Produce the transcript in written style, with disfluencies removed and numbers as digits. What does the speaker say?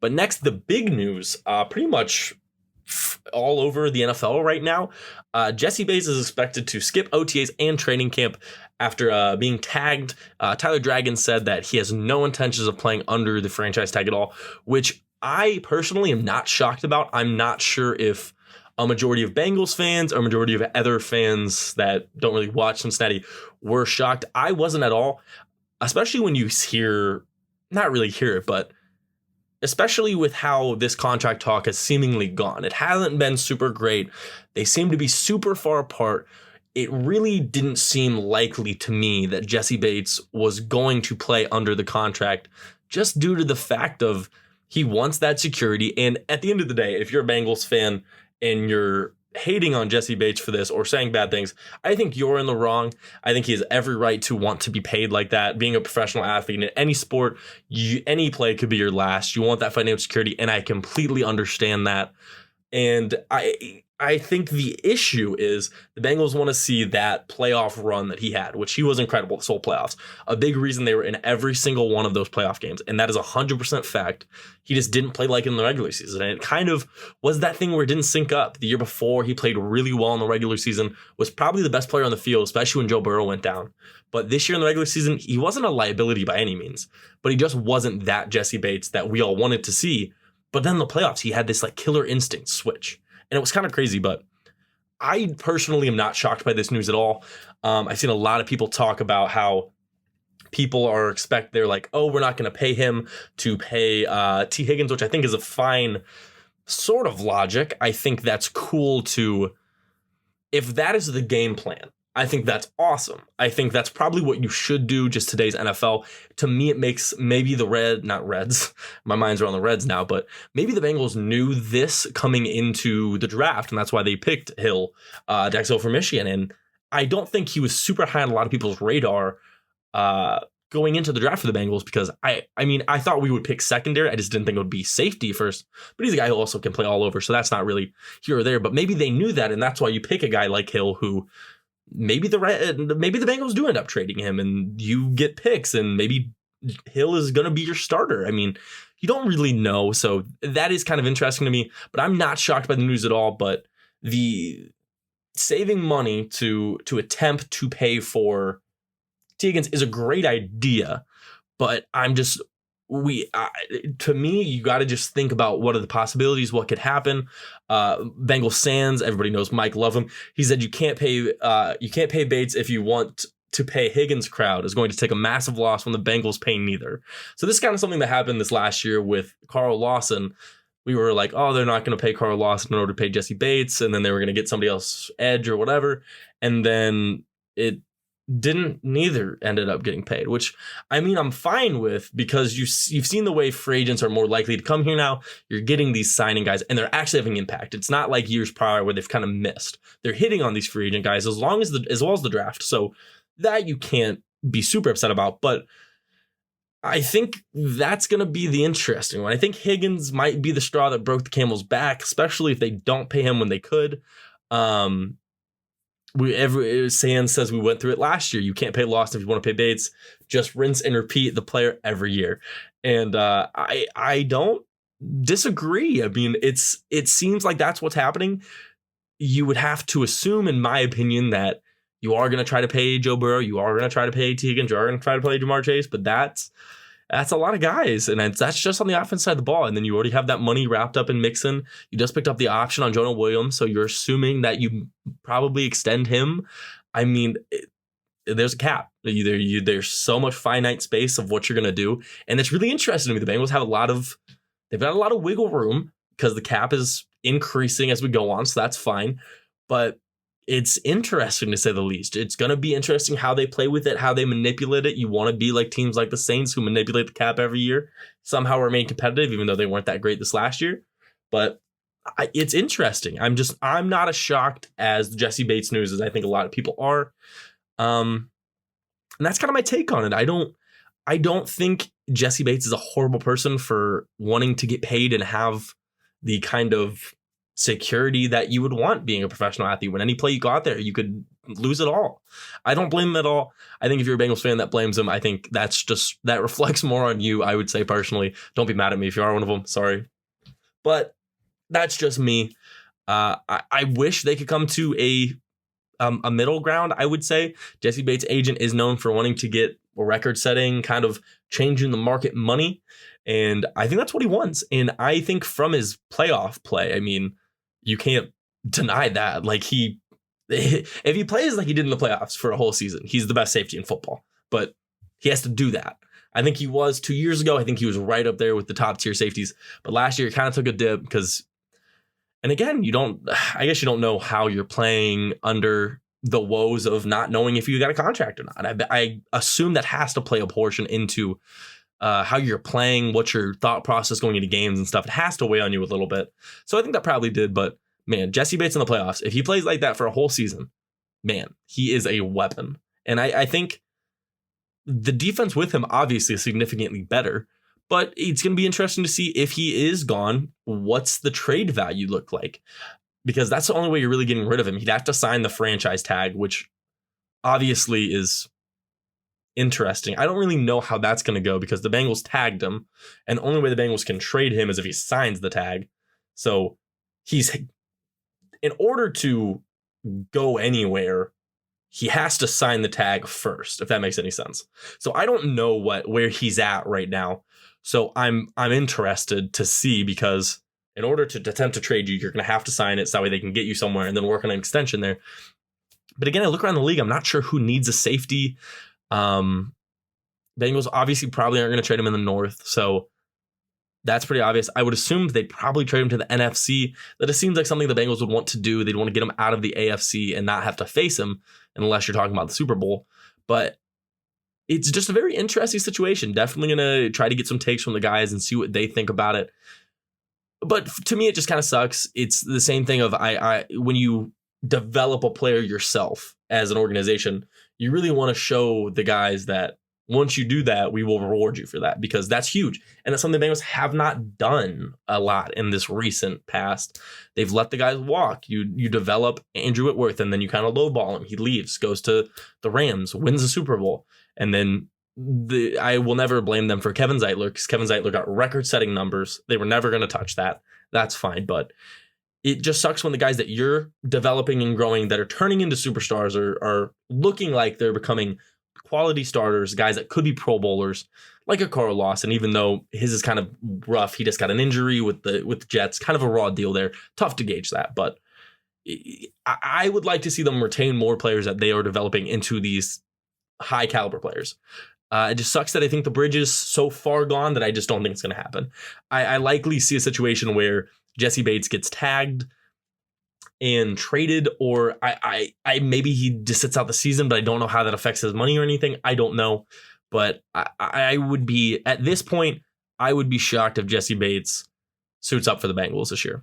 But next, the big news, pretty much all over the NFL right now. Jessie Bates is expected to skip OTAs and training camp after being tagged. Tyler Dragon said that he has no intentions of playing under the franchise tag at all, which I personally am not shocked about. I'm not sure if a majority of Bengals fans or a majority of other fans that don't really watch Cincinnati were shocked. I wasn't at all, especially when you not really hear it, but especially with how this contract talk has seemingly gone. It hasn't been super great. They seem to be super far apart. It really didn't seem likely to me that Jessie Bates was going to play under the contract just due to the fact of he wants that security. And at the end of the day, if you're a Bengals fan and you're hating on Jessie Bates for this or saying bad things, I think you're in the wrong. I think he has every right to want to be paid like that. Being a professional athlete in any sport, any play could be your last. You want that financial security, and I completely understand that. And I think the issue is the Bengals want to see that playoff run that he had, which he was incredible this whole playoffs. A big reason they were in every single one of those playoff games, and that is 100% fact. He just didn't play like in the regular season, and it kind of was that thing where it didn't sync up. The year before, he played really well in the regular season, was probably the best player on the field, especially when Joe Burrow went down. But this year in the regular season, he wasn't a liability by any means, but he just wasn't that Jessie Bates that we all wanted to see. But then in the playoffs, he had this like killer instinct switch. And it was kind of crazy, but I personally am not shocked by this news at all. I've seen a lot of people talk about how people they're like, oh, we're not going to pay him to pay T. Higgins, which I think is a fine sort of logic. I think that's cool if that is the game plan, I think that's awesome. I think that's probably what you should do, just today's NFL. To me, it makes maybe not Reds. My mind's are on the Reds now, but maybe the Bengals knew this coming into the draft, and that's why they picked Dax Hill from Michigan. And I don't think he was super high on a lot of people's radar going into the draft for the Bengals because I thought we would pick secondary. I just didn't think it would be safety first. But he's a guy who also can play all over, so that's not really here or there. But maybe they knew that, and that's why you pick a guy like Hill who maybe the Bengals do end up trading him and you get picks and maybe Hill is going to be your starter. I mean, you don't really know. So that is kind of interesting to me, but I'm not shocked by the news at all. But the saving money to attempt to pay for T. Higgins is a great idea, but to me, you got to just think about what are the possibilities, what could happen. Bengals Sands, everybody knows Mike love him. He said you can't pay Bates if you want to pay Higgins. Crowd is going to take a massive loss when the Bengals pay neither. So this is kind of something that happened this last year with Carl Lawson. We were like, oh, they're not going to pay Carl Lawson in order to pay Jessie Bates, and then they were going to get somebody else edge or whatever, and then neither ended up getting paid, which I mean I'm fine with because you've seen the way free agents are more likely to come here now. You're getting these signing guys and they're actually having impact. It's not like years prior where they've kind of missed. They're hitting on these free agent guys as well as the draft. So that you can't be super upset about, but I think that's going to be the interesting one. I think Higgins might be the straw that broke the camel's back, especially if they don't pay him when they could. Sands says we went through it last year. You can't pay Lawson if you want to pay Bates. Just rinse and repeat the player every year. And I don't disagree. I mean, it seems like that's what's happening. You would have to assume, in my opinion, that you are going to try to pay Joe Burrow. You are going to try to pay T. Higgins. You are going to try to play Jamar Chase. But that's a lot of guys. And that's just on the offense side of the ball. And then you already have that money wrapped up in Mixon. You just picked up the option on Jonah Williams. So you're assuming that you probably extend him. I mean, there's a cap. There's so much finite space of what you're going to do. And it's really interesting to me. The Bengals have they've got a lot of wiggle room because the cap is increasing as we go on. So that's fine. But it's interesting to say the least. It's going to be interesting how they play with it, how they manipulate it. You want to be like teams like the Saints who manipulate the cap every year, somehow remain competitive, even though they weren't that great this last year. But it's interesting. I'm not as shocked as the Jessie Bates news as I think a lot of people are. And that's kind of my take on it. I don't think Jessie Bates is a horrible person for wanting to get paid and have the kind of security that you would want being a professional athlete. When any play you go out there, you could lose it all. I don't blame him at all. I think if you're a Bengals fan that blames him, I think that reflects more on you, I would say personally. Don't be mad at me if you are one of them. Sorry. But that's just me. I wish they could come to a middle ground, I would say. Jessie Bates' agent is known for wanting to get a record-setting, kind of changing the market money. And I think that's what he wants. And I think from his playoff play, I mean, you can't deny that. Like if he plays like he did in the playoffs for a whole season, he's the best safety in football. But he has to do that. I think he was 2 years ago. I think he was right up there with the top tier safeties. But last year, he kind of took a dip because, and again, I guess you don't know how you're playing under the woes of not knowing if you got a contract or not. I assume that has to play a portion into how you're playing, what's your thought process going into games and stuff. It has to weigh on you a little bit. So I think that probably did. But man, Jessie Bates in the playoffs, if he plays like that for a whole season, man, he is a weapon. And I think the defense with him obviously is significantly better, but it's going to be interesting to see if he is gone, what's the trade value look like? Because that's the only way you're really getting rid of him. He'd have to sign the franchise tag, which obviously is interesting. I don't really know how that's going to go because the Bengals tagged him, and the only way the Bengals can trade him is if he signs the tag. So in order to go anywhere, he has to sign the tag first, if that makes any sense. So I don't know where he's at right now. So I'm interested to see, because in order to attempt to trade you, you're going to have to sign it so that way they can get you somewhere and then work on an extension there. But again, I look around the league, I'm not sure who needs a safety. Bengals obviously probably aren't going to trade him in the North, so that's pretty obvious. I would assume they'd probably trade him to the NFC. That it seems like something the Bengals would want to do. They'd want to get him out of the AFC and not have to face him unless you're talking about the Super Bowl. But it's just a very interesting situation. Definitely going to try to get some takes from the guys and see what they think about it. But to me, it just kind of sucks. It's the same thing of when you develop a player yourself as an organization, you really want to show the guys that once you do that, we will reward you for that, because that's huge. And that's something the Bengals have not done a lot in this recent past. They've let the guys walk. You develop Andrew Whitworth, and then you kind of lowball him. He leaves, goes to the Rams, wins the Super Bowl. And then I will never blame them for Kevin Zeitler, because Kevin Zeitler got record-setting numbers. They were never going to touch that. That's fine. But it just sucks when the guys that you're developing and growing that are turning into superstars are looking like they're becoming quality starters, guys that could be Pro Bowlers, like a Carl Lawson. Even though his is kind of rough, he just got an injury with the Jets, kind of a raw deal there. Tough to gauge that, but I would like to see them retain more players that they are developing into these high caliber players. It just sucks that I think the bridge is so far gone that I just don't think it's going to happen. I likely see a situation where Jessie Bates gets tagged and traded, or I maybe he just sits out the season, but I don't know how that affects his money or anything. I don't know, but I would be, at this point, I would be shocked if Jessie Bates suits up for the Bengals this year.